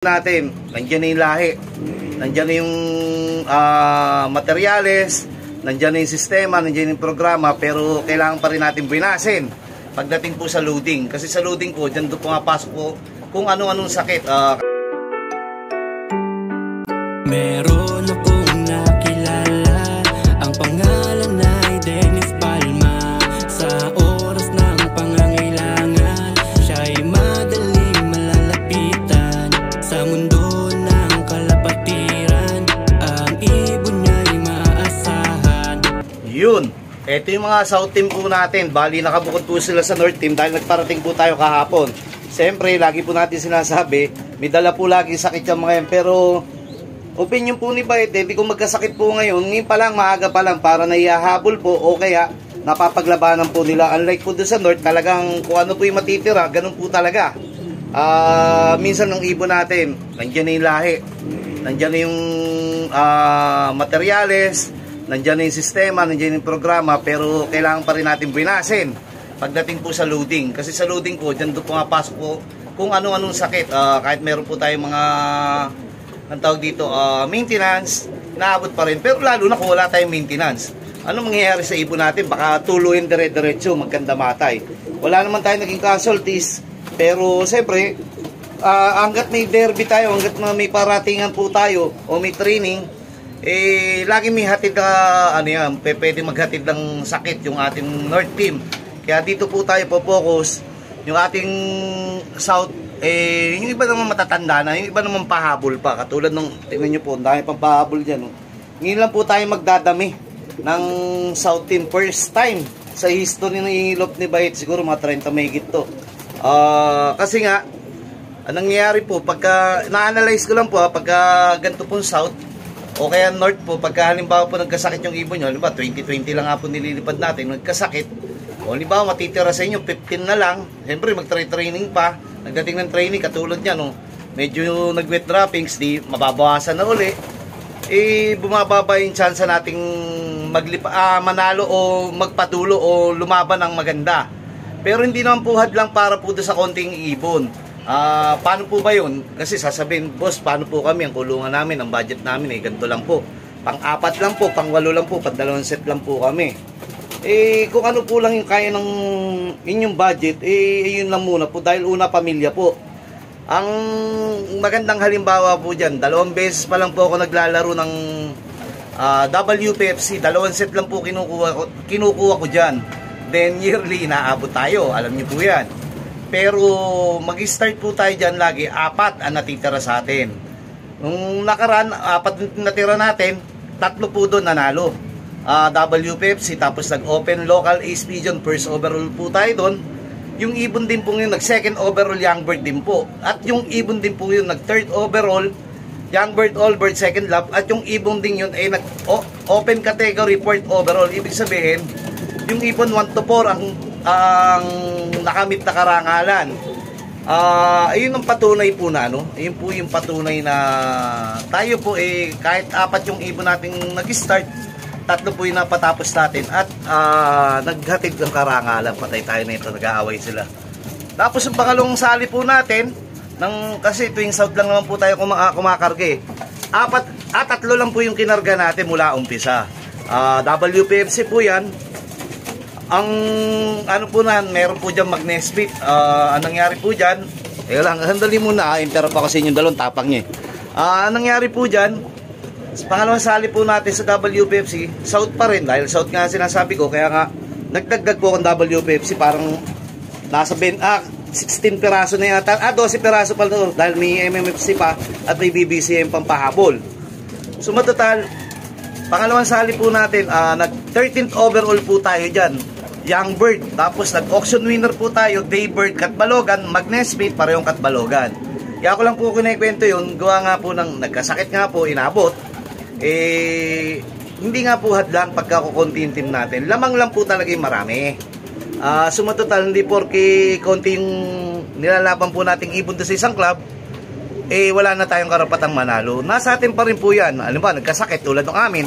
natin, nandiyan na yung lahi, nandiyan na yung materyales, nandiyan na yung sistema, nandiyan na yung programa, pero kailangan pa rin natin binasin pagdating po sa loading. Kasi sa loading po, dyan doon pumapasok po kung ano-anong sakit. Meron akong nakilala, ang pangalan ay Dennis Palma. Sa oras ng pangangailangan, siya'y madaling malalapitan. Sa mundo ng kalapatiran, ang ibon niya'y maaasahan. Yun, ito yung mga South Team po natin. Bali, nakabukod po sila sa North Team dahil nagparating po tayo kahapon. Siyempre, lagi po natin sinasabi, may dala po lagi sakit yung mga yan. Pero opinion po ni Bayet, hindi ko magkasakit po ngayon. Ngayon pa lang, maaga pa lang, para naihahabol po o kaya napapaglabanan po nila. Unlike po doon sa North, talagang kung ano po yung matitira, ganun po talaga. Minsan ng ibon natin, nandiyan na yung lahi, nandiyan na yung materyales, nandiyan na yung sistema, nandiyan na yung programa, pero kailangan pa rin natin binasin pagdating po sa loading. Kasi sa loading po, dyan doon pumapasok po kung ano-anong sakit. Kahit meron po tayong mga ang tawag dito, maintenance, naabot pa rin. Pero lalo na kung wala tayong maintenance, ano mangyayari sa ibon natin? Baka tuluyin dire-diretso, magkanda matay. Wala naman tayo naging casualties, pero siyempre, hanggat may derby tayo, hanggat may paratingan po tayo, o may training, lagi may hatid na, pwede maghatid ng sakit yung ating North Team. Kaya dito po tayo po-focus, yung ating South, yung iba naman matatanda na, yung iba naman pahabol pa. Katulad nung, tingnan nyo po, dahil pang pahabol dyan. Ngayon lang po tayo magdadami ng South Team. First time sa history ng ilop ni Bayet, siguro mga 30 may to. Kasi nga, anong nangyayari po, pagka, na-analyze ko lang po, pagka ganito po South, o kaya North po, pagka halimbawa po nagkasakit yung ibon nyo, halimbawa 2020 lang nga po nililipad natin, nagkasakit, o halimbawa matitira sa inyo, 15 na lang, siyempre mag-training pa, nagdating ng training, katulad niya, no, medyo nag-wet droppings, di mababawasan na uli, bumababa yung chance nating manalo o magpatulo o lumaban ng maganda. Pero hindi naman po hadlang para po sa konting ibon. Paano po ba yun? Kasi sasabihin, boss, paano po kami, ang kulungan namin, ang budget namin, ganito lang po. Pang-4 lang po, pang-8 lang po, pang-2 set lang po kami. Kung ano po lang yung kaya ng inyong budget, yun lang muna po, dahil una, pamilya po. Ang magandang halimbawa po dyan, 2 beses pa lang po ako naglalaro ng WPFC, 2 set lang po kinukuha ko dyan. Then yearly, inaabot tayo, alam niyo po yan. Pero mag-start po tayo dyan lagi, 4 ang natitira sa atin. Nung nakaraan, 4 natira natin, 3 po doon nanalo. WPFC, tapos nag-open local Ace Pigeon, first overall po tayo doon. Yung ibon din po yun, nag-second overall young bird din po. At yung ibon din po yun, nag-third overall young bird, all bird, second lap. At yung ibon din yun ay nag-open category, fourth overall. Ibig sabihin, yung ibon 1 to 4 ang nakamit na karangalan. Ayun ang patunay po na, ayun po yung patunay na tayo po kahit 4 yung ibon natin nag-start, 3 po yung napatapos natin at naghatid ng karangalan. Patay tayo na ito, nag-aaway sila. Tapos yung pangalawang sali po natin, kasi tuwing South lang naman po tayo kumakarga 3 lang po yung kinarga natin mula umpisa. WPFC po yan. Ang ano po na, meron po dyan mag-Nesbit. Anong nangyari po dyan, sandali muna, interrupt ako sa inyong dalawang tapang niya. Anong nangyari po dyan, sa pangalawang sali po natin sa WPFC, South pa rin, dahil South nga sinasabi ko, kaya nga nagdagdag po akong WPFC, parang nasa 16 piraso na yata, 12 piraso pa doon, dahil may MMFC pa at may BBCM pang pahabol. So matotal, pangalawang sali po natin, nag-13th overall po tayo dyan, young bird, tapos nag-auction winner po tayo, daybird, Katbalogan, Magnesmith, parehong Katbalogan. Kaya ako lang po kinikwento yun, gawa nga po ng nagkasakit nga po, inabot. Hindi nga po hadlang pagkakukunti yung team natin. Lamang lang po talaga yung marami. Sumatotal, hindi porke konti yung nilalaban po nating ibon sa isang club, wala na tayong karapatang manalo. Nasa atin pa rin po yan. Alam ba, nagkasakit tulad ng amin,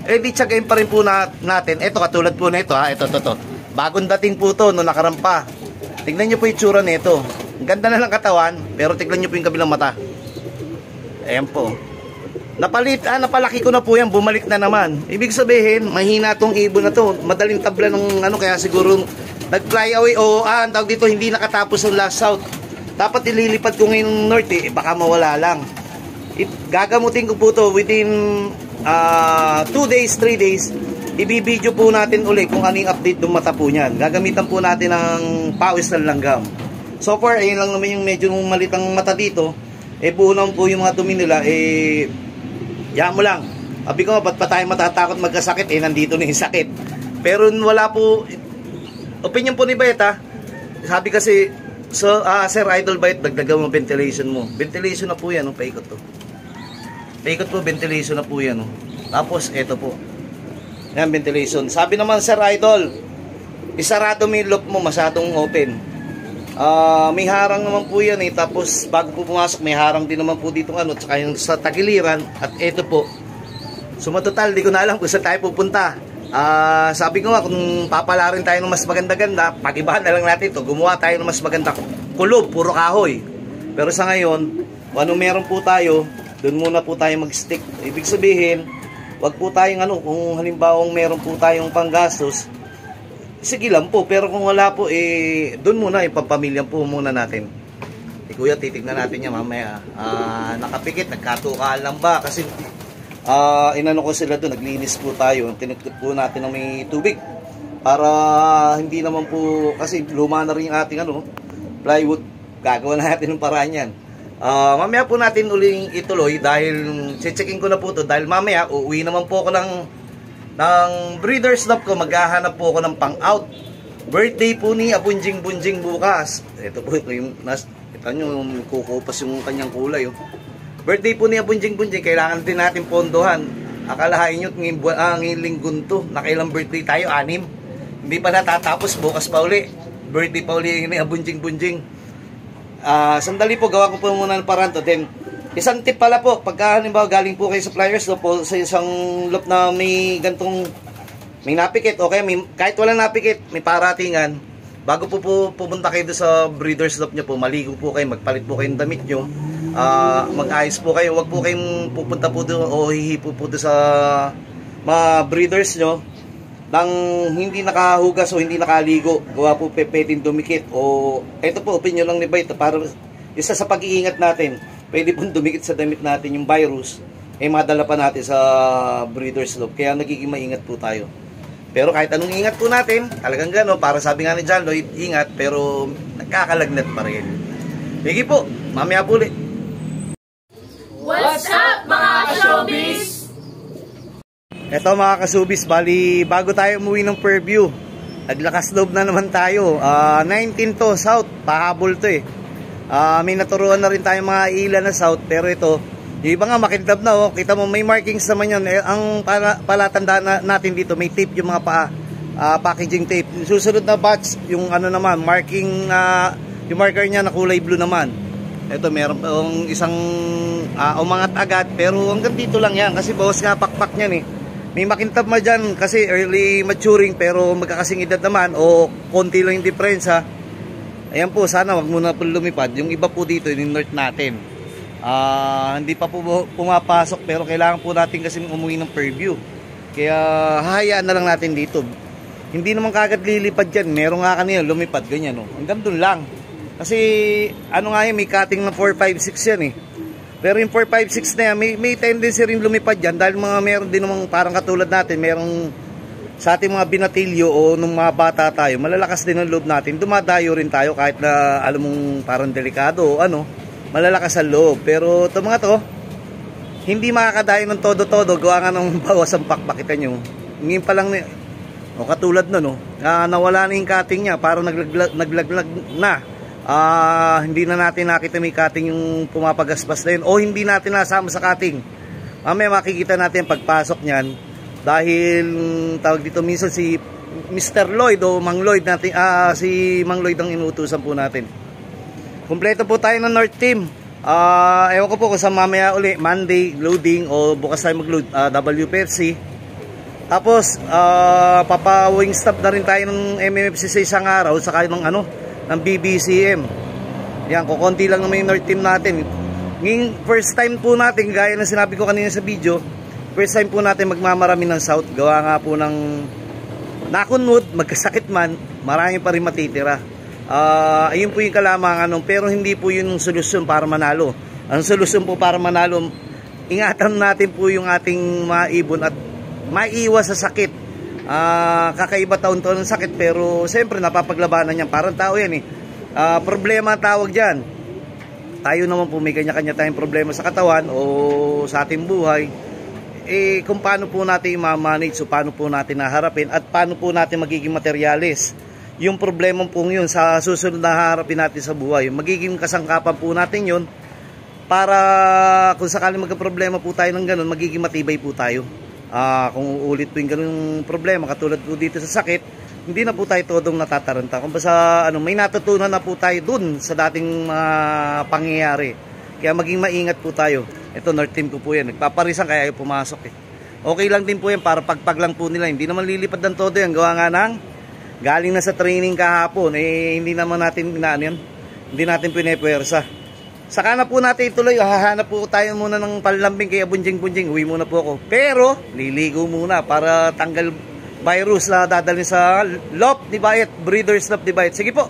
di tsagayin pa rin po natin. Ito, katulad po na ito, ito. Bagong dating po to, no nakarampa. Tignan nyo po yung tsura nito. Ganda na lang katawan, pero tignan nyo po yung kabilang mata. Ayan po. Napalaki ko na po yan, bumalik na naman. Ibig sabihin, mahina tong ibon na to. Madaling tabla ng ano, kaya siguro nag-fly away o ang tawag dito, hindi nakatapos ang last south. Dapat ililipad ko ngayon north baka mawala lang. Gagamutin ko po to within 2 days, 3 days. Ibibideo po natin ulit kung anong update ng mata po niyan. Gagamitan po natin ng pawis ng langgam. So far, ayun lang naman yung medyo malitang mata dito. Buo naman po yung mga dumi nila. Yan mo lang. Sabi ko, ba't pa tayo matatakot magkasakit? Nandito na yung sakit. Pero wala po, opinion po ni Beta, sabi kasi, Sir Idol Bite, dagdagan mo ventilation mo. Ventilation na po yan, paikot to. Paikot po, ventilation na po yan. Tapos, eto po. Yan, ventilation. Sabi naman, Sir Idol, isarado mo yung loop mo, masyadong open. May harang naman po yan tapos bago po pumasok may harang din naman po dito tsaka yung sa tagiliran. At eto po, sumatotal di ko na alam kung saan tayo pupunta. Sabi ko nga, kung papalarin tayo ng mas maganda-ganda, pag-ibahan na lang natin ito, gumawa tayo ng mas maganda kulob, puro kahoy. Pero sa ngayon, kung anong meron po tayo, doon muna po tayo mag-stick. Ibig sabihin, wag po tayong kung halimbawa meron po tayong panggastos, sige lang po, pero kung wala po, doon muna, ipapamilyan po muna natin. Kuya, titignan natin yan mamaya. Nakapikit, nagkatukaan lang ba? Kasi, inano ko sila doon, naglinis po tayo. Tinigtip po natin ng may tubig. Para hindi naman po, kasi luma na rin yung ating plywood. Gagawa natin ng paraan yan. Mamaya po natin uling ituloy dahil checking ko na po to dahil mamaya uuwi naman po ako ng breeder's lab ko, maghahanap po ako ng pang-out. Birthday po ni Abunjing Bunjing bukas. Ito po, kita nyo, kukupas yung kanyang kulay. Birthday po ni Abunjing Bunjing, kailangan din natin pondohan. Akalahain nyo, ngayong linggon to, nakailang birthday tayo, 6. Hindi pa natatapos, bukas pa uli. Birthday pa uli ni Abunjing Bunjing. Sandali po, gawa ko po muna ng paraan to. Then, isang tip pala po, pagka halimbawa galing po kayo sa flyers po, sa isang loop na may gantong, may napikit, okay, kahit walang napikit, may paratingan, bago po pupunta kayo sa breeder's loop nyo po, maligo po kayo, magpalit po kayong damit nyo, mag-ayos po kayo, wag po kayong pupunta po doon o hihipo po doon sa mga breeders nyo, nang hindi nakahugas o hindi nakaligo, gawa po pwedeng dumikit, o ito po, opinion lang ni Bite, para isa sa pag-iingat natin, pwede pong dumikit sa damit natin yung virus, madala pa natin sa breeder's loop. Kaya nagiging maingat po tayo. Pero kahit anong ingat po natin, talagang gano'n, para sabi nga ni John Lloyd, ingat, pero nagkakalagnat pa rin. Sige po, mamaya po ulit. What's up mga ka-showbiz? Eto mga ka-showbiz, bali bago tayo umuwi ng Fairview, naglakas loob na naman tayo. 19 to south, pahabol to may naturuan na rin tayong mga ilan na south, pero ito, yung iba nga makintab na kita mo may markings naman yun. Ang palatandaan natin dito, may tape yung mga packaging tape. Susunod na batch, yung naman, marking, yung marker niya na kulay blue naman. Ito, meron pong isang umangat agad, pero hanggang dito lang yan, kasi bawas nga pakpak niyan May makintab ma dyan, kasi early maturing, pero magkakasing edad naman, o konti lang yung diferensya. Ayan po, sana wag muna po lumipad. Yung iba po dito, yung north natin. Hindi pa po pumapasok, pero kailangan po natin kasi umuwi ng Fairview. Kaya hahayaan na lang natin dito. Hindi naman kagad lilipad yan. Meron nga kanina lumipad, ganyan hanggang dun lang. Kasi may cutting na 4, 5, 6 yan Pero yung 4, 5, 6 na yan, may tendency rin lumipad yan. Dahil meron din namang parang katulad natin, merong sa ating mga binatilyo o nung mga bata tayo, malalakas din ang loob natin. Dumadayo rin tayo kahit na alam mong parang delikado o malalakas ang loob. Pero ito mga to, hindi makakadayo ng todo-todo. Gawa nga ng bawas ang pakpakitan nyo. Ngayon pa lang, katulad nawala na yung cutting niya, parang naglaglag na. Hindi na natin nakita may cutting yung pumapagaspas na yun, o hindi natin nasama sa cutting. Mamaya makikita natin pagpasok niyan. Dahil tawag dito minsan si Mr. Lloyd o Mang Lloyd natin, si Mang Lloyd ang inuutusan po natin. Kumpleto po tayo ng North Team. Ewan ko po kung sa mamaya uli, Monday loading o bukas tayo mag-load WPFC. Tapos papawing stop na rin tayo ng MMFC sa isang araw, saka ng BBCM. Yan, kukunti lang naman yung North Team natin. Ngayong first time po natin, gaya ng sinabi ko kanina sa video, first time po natin magmamarami ng south. Gawa nga po ng nakunod, magkasakit man, marami pa rin matitira. Ayun po yung kalamangan nun, pero hindi po yun yung solusyon para manalo. Ang solusyon po para manalo, ingatan natin po yung ating mga ibon at maiiwas sa sakit. Kakaiba taon-taon ng sakit, pero siyempre napapaglabanan yan. Parang tao yan eh. Problema ang tawag dyan. Tayo naman po may kanya-kanya tayong problema sa katawan o sa ating buhay. Kung paano po natin i-manage, so paano po natin naharapin at paano po natin magiging materialis yung problema po yun sa susunod na haharapin natin sa buhay. Magiging kasangkapan po natin yun para kung sakaling magka-problema po tayo ng ganun, magiging matibay po tayo. Kung uulit po yung ganun problema, katulad po dito sa sakit, hindi na po tayo todong natataranta. Kung basta may natutunan na po tayo dun sa dating pangyayari. Kaya maging maingat po tayo. Ito, North Team ko po yan. Nagpaparisan kaya ayaw pumasok eh. Okay lang din po yan para pagpag lang po nila. Hindi naman lilipad ng todo yan. Gawa nga ng galing na sa training kahapon. Hindi naman natin yan. Hindi natin pinepwersa. Saka na po natin ituloy. Hahanap po tayo muna ng panlambing kaya bunjing-bunjing. Uwi muna po ako. Pero, liligo muna para tanggal virus na dadalhin sa lop ni Bayet. Breeders lop ni Bayet. Sige po.